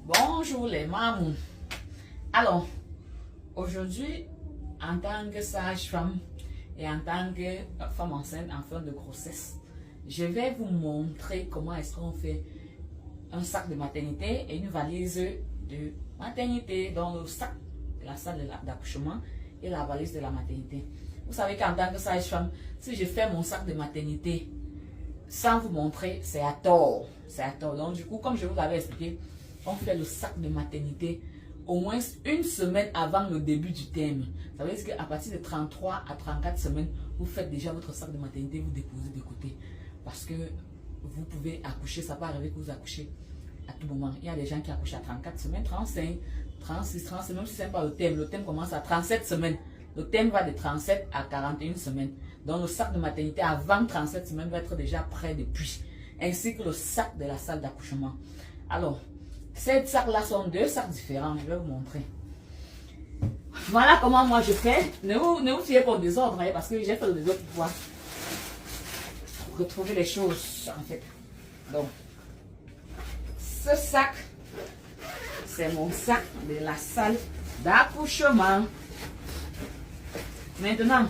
Bonjour les mamans. Alors, aujourd'hui, en tant que sage-femme et en tant que femme enceinte en fin de grossesse, je vais vous montrer comment est-ce qu'on fait un sac de maternité et une valise de maternité dans le sac de la salle d'accouchement et la valise de la maternité. Vous savez qu'en tant que sage-femme, si je fais mon sac de maternité sans vous montrer, c'est à tort. C'est à tort. Donc du coup, comme je vous l'avais expliqué, on fait le sac de maternité au moins une semaine avant le début du terme. Ça veut dire qu'à partir de 33 à 34 semaines, vous faites déjà votre sac de maternité, vous déposez de côté. Parce que vous pouvez accoucher, ça peut arriver que vous accouchez à tout moment. Il y a des gens qui accouchent à 34 semaines, 35, 36, 37, même si ce n'est pas le terme. Le terme commence à 37 semaines. Le terme va de 37 à 41 semaines. Donc le sac de maternité avant 37 semaines va être déjà prêt depuis. Ainsi que le sac de la salle d'accouchement. Alors, ces sacs-là sont deux sacs différents. Je vais vous montrer. Voilà comment moi je fais. Ne vous fiez pas au désordre, hein, parce que j'ai fait le désordre pour pouvoir retrouver les choses en fait. Donc, ce sac, c'est mon sac de la salle d'accouchement. Maintenant,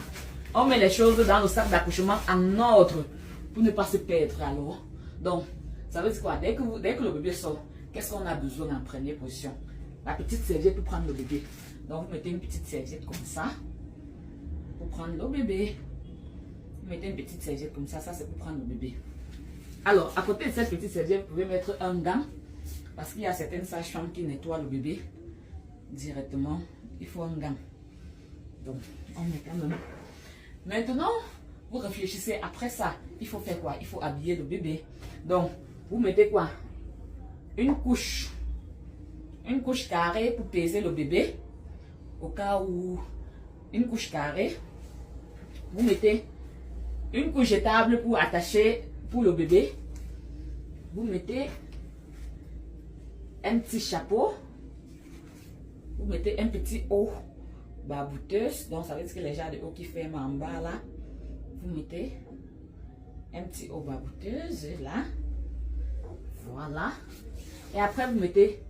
on met les choses dans le sac d'accouchement en ordre pour ne pas se perdre alors. Donc, ça veut dire quoi? Dès que le bébé sort, qu'est-ce qu'on a besoin en première position? La petite serviette pour prendre le bébé. Donc, vous mettez une petite serviette comme ça pour prendre le bébé. Vous mettez une petite serviette comme ça c'est pour prendre le bébé. Alors, à côté de cette petite serviette, vous pouvez mettre un gant parce qu'il y a certaines sages-femmes qui nettoient le bébé directement. Il faut un gant. Donc, on met quand même. Maintenant, vous réfléchissez, après ça, il faut faire quoi? Il faut habiller le bébé. Donc, vous mettez quoi? Une couche carrée pour peser le bébé. Au cas où, une couche carrée. Vous mettez une couche jetable pour attacher pour le bébé. Vous mettez un petit chapeau. Vous mettez un petit haut barbouteuse. Donc, ça veut dire que les genres de haut qui ferment en bas là. Vous mettez un petit haut barbouteuse là. Voilà. Et après, vous mettez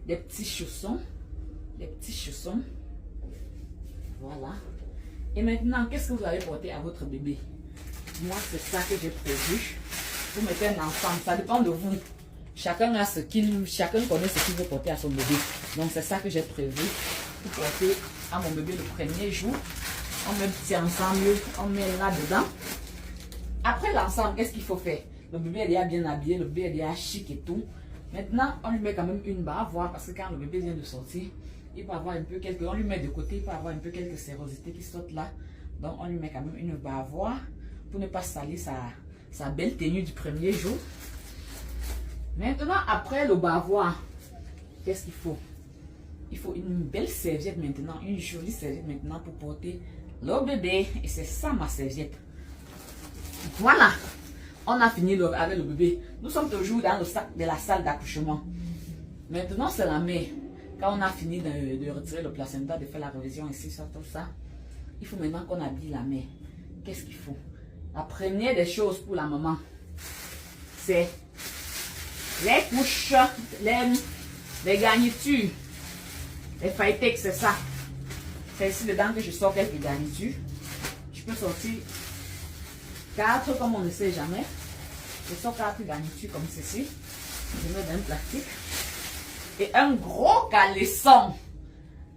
des petits chaussons. Des petits chaussons. Voilà. Et maintenant, qu'est-ce que vous allez porter à votre bébé? Moi, c'est ça que j'ai prévu. Vous mettez un ensemble. Ça dépend de vous. Chacun connaît ce qu'il veut porter à son bébé. Donc, c'est ça que j'ai prévu pour porter à mon bébé le premier jour. On met un petit ensemble. On met là-dedans. Après l'ensemble, qu'est-ce qu'il faut faire? Le bébé est déjà bien habillé. Le bébé est déjà chic et tout. Maintenant, on lui met quand même une bavoire parce que quand le bébé vient de sortir, il peut avoir un peu quelques... On lui met de côté, il peut avoir un peu quelques sérosités qui sortent là. Donc, on lui met quand même une bavoire pour ne pas salir sa belle tenue du premier jour. Maintenant, après le bavoire, qu'est-ce qu'il faut? Il faut une belle serviette maintenant, une jolie serviette maintenant pour porter le bébé. Et c'est ça ma serviette. Voilà. On a fini avec le bébé. Nous sommes toujours dans le sac de la salle d'accouchement. Maintenant, c'est la mère. Quand on a fini de retirer le placenta, de faire la révision ici, ça, tout ça, il faut maintenant qu'on habille la mère. Qu'est-ce qu'il faut? La première des choses pour la maman, c'est les couches, les garnitures, les feuilletés, c'est ça. C'est ici dedans que je sors quelques garnitures. Je peux sortir 4 comme on ne sait jamais. Je sors 4 garnitures comme ceci. Je mets dans un plastique. Et un gros caleçon.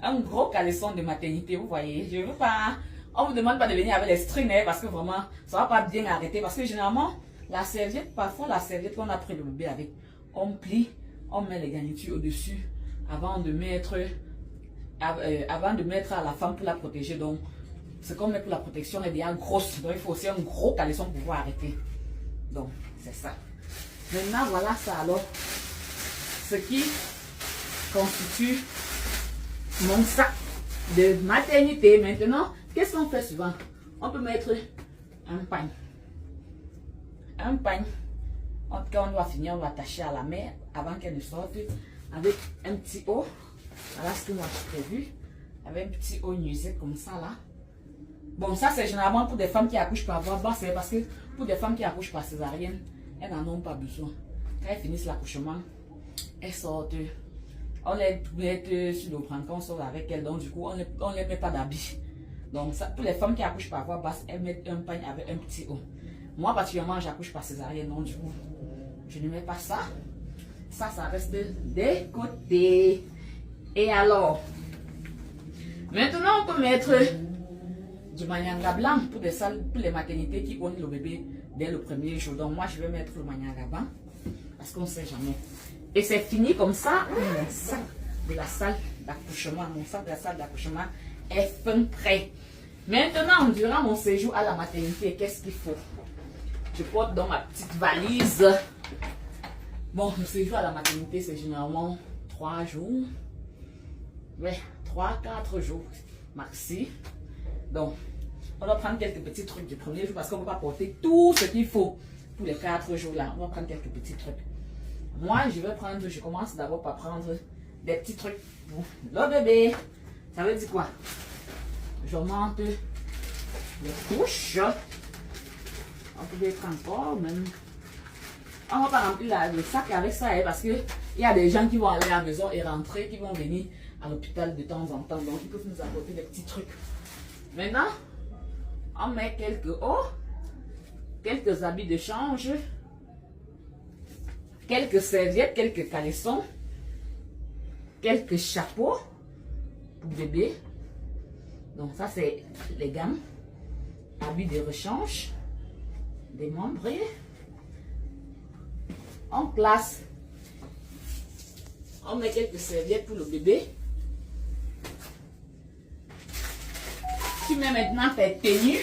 Un gros caleçon de maternité, vous voyez. Je veux pas... On ne vous demande pas de venir avec les strings, parce que vraiment, ça ne va pas bien arrêter. Parce que généralement, la serviette, parfois la serviette qu'on a pris le bébé avec, on plie, on met les garnitures au-dessus avant de mettre à la femme pour la protéger. Donc, ce qu'on met pour la protection est déjà grosse. Donc, il faut aussi un gros caleçon pour pouvoir arrêter. Donc, c'est ça. Maintenant, voilà ça alors. Ce qui constitue mon sac de maternité. Maintenant, qu'est-ce qu'on fait souvent? On peut mettre un pagne. Un pagne. En tout cas, on doit finir, on doit attacher à la mère avant qu'elle ne sorte avec un petit haut. Voilà ce que moi j'ai prévu. Avec un petit haut nuisé comme ça là. Bon, ça c'est généralement pour des femmes qui accouchent par voie basse. C'est parce que pour des femmes qui accouchent par césarienne, elles n'en ont pas besoin. Quand elles finissent l'accouchement, elles sortent On les met sur le bras quand on sort avec elles. Donc, du coup, on ne les met pas d'habits. Donc, ça, pour les femmes qui accouchent par voie basse, elles mettent un pagne avec un petit haut. Moi, particulièrement, j'accouche par césarienne. Donc, du coup, je ne mets pas ça. Ça reste des côtés. Et alors, maintenant, on peut mettre du manyanga blanc pour les maternités qui ont le bébé dès le premier jour. Donc, moi, je vais mettre le manyanga blanc parce qu'on ne sait jamais. Et c'est fini comme ça. Mon sac de la salle d'accouchement, est fin prêt. Maintenant, durant mon séjour à la maternité, qu'est-ce qu'il faut? Je porte dans ma petite valise. Bon, le séjour à la maternité, c'est généralement 3 jours. Ouais, 3-4 jours maxi. Donc, on va prendre quelques petits trucs du premier jour parce qu'on ne peut pas porter tout ce qu'il faut pour les 4 jours là. On va prendre quelques petits trucs. Moi, je commence d'abord par prendre des petits trucs pour le bébé. Ça veut dire quoi? Je monte les couches. On peut mettre encore même. On va pas remplir le sac avec ça parce qu'il y a des gens qui vont aller à la maison et rentrer, qui vont venir à l'hôpital de temps en temps. Donc, ils peuvent nous apporter des petits trucs. Maintenant, on met quelques hauts, quelques habits de change, quelques serviettes, quelques caleçons, quelques chapeaux pour bébé. Donc, ça, c'est les gammes, habits de rechange, des membrés. On place, on met quelques serviettes pour le bébé. Tu mets maintenant tes tenues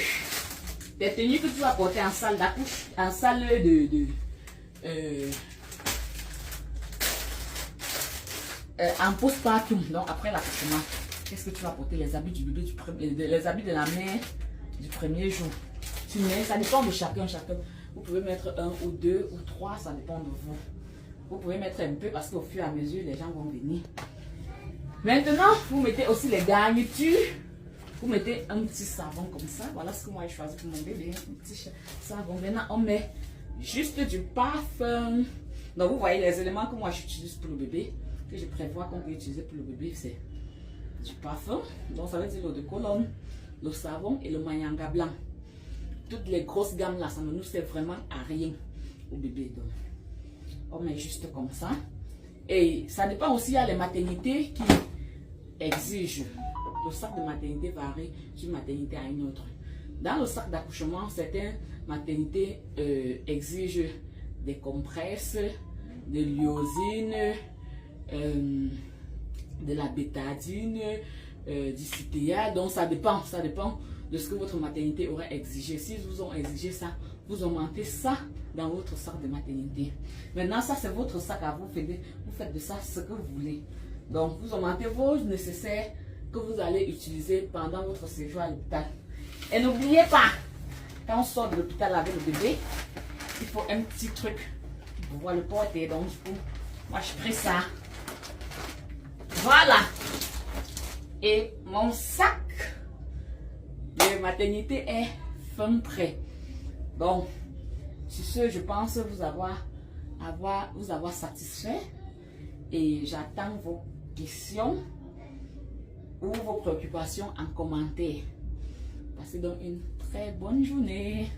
que tu vas porter en salle d'accouchement, en salle en postpartum, donc après l'accouchement. Qu'est-ce que tu vas porter? Les habits du bébé, les habits de la mère du premier jour. Tu mets, ça dépend de chacun. Vous pouvez mettre 1 ou 2 ou 3, ça dépend de vous. Vous pouvez mettre un peu parce qu'au fur et à mesure, les gens vont venir. Maintenant, vous mettez aussi les garnitures. Vous mettez un petit savon comme ça. Voilà ce que moi j'ai choisi pour mon bébé. Un petit savon. Maintenant, on met juste du parfum. Donc, vous voyez les éléments que moi j'utilise pour le bébé, que je prévois qu'on peut utiliser pour le bébé, c'est du parfum. Donc, ça veut dire l'eau de Cologne, le savon et le manyanga blanc. Toutes les grosses gammes là, ça ne nous sert vraiment à rien au bébé. Donc, on met juste comme ça. Et ça dépend aussi, il y a les maternités qui exigent. Le sac de maternité varie d'une maternité à une autre. Dans le sac d'accouchement, certaines maternités exigent des compresses, de l'iosine, de la bétadine, du citéa. Donc ça dépend de ce que votre maternité aurait exigé. Si vous ont exigé ça, vous augmentez ça dans votre sac de maternité. Maintenant, ça c'est votre sac à vous. Vous faites de ça ce que vous voulez. Donc vous augmentez vos nécessaires que vous allez utiliser pendant votre séjour à l'hôpital. Et n'oubliez pas, quand on sort de l'hôpital avec le bébé, il faut un petit truc pour pouvoir le porter. Donc du coup, moi je pris ça. Voilà. Et mon sac de maternité est fin prêt. Donc, sur ce, je pense vous avoir satisfait. Et j'attends vos questions ou vos préoccupations en commentaire. Passez donc une très bonne journée.